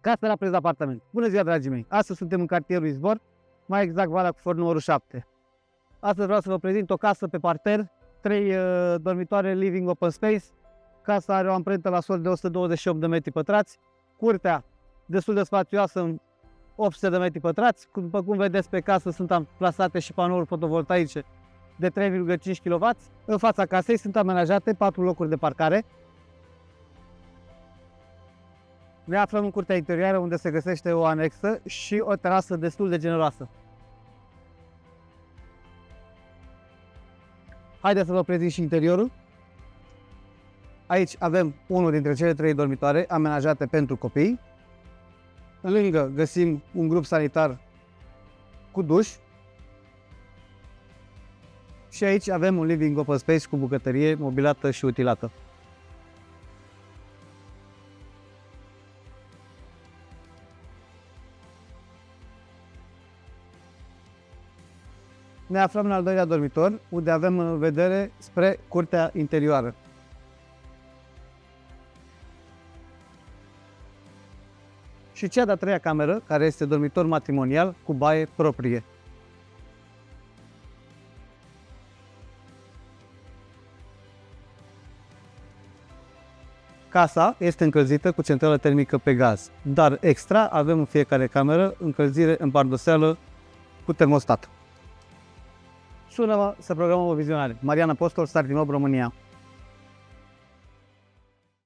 Casa la preț de apartament. Bună ziua, dragii mei! Astăzi suntem în cartierul Izvor, mai exact Valea Cufor numărul 7. Astăzi vreau să vă prezint o casă pe parter, 3 dormitoare living open space. Casa are o amprentă la sol de 128 de metri pătrați, curtea destul de spațioasă, 800 de metri pătrați. După cum vedeți pe casă sunt amplasate și panouri fotovoltaice de 3,5 kW. În fața casei sunt amenajate 4 locuri de parcare. Ne aflăm în curtea interioară, unde se găsește o anexă și o terasă destul de generoasă. Haideți să vă prezint și interiorul. Aici avem unul dintre cele 3 dormitoare amenajate pentru copii. În lângă găsim un grup sanitar cu duș. Și aici avem un living open space cu bucătărie mobilată și utilată. Ne aflăm în al doilea dormitor, unde avem în vedere spre curtea interioară. Și cea de-a treia cameră, care este dormitor matrimonial cu baie proprie. Casa este încălzită cu centrală termică pe gaz, dar extra avem în fiecare cameră încălzire în pardoseală cu termostat. Sună-mă să programăm o vizionare. Marian Apostol, Starting Up România.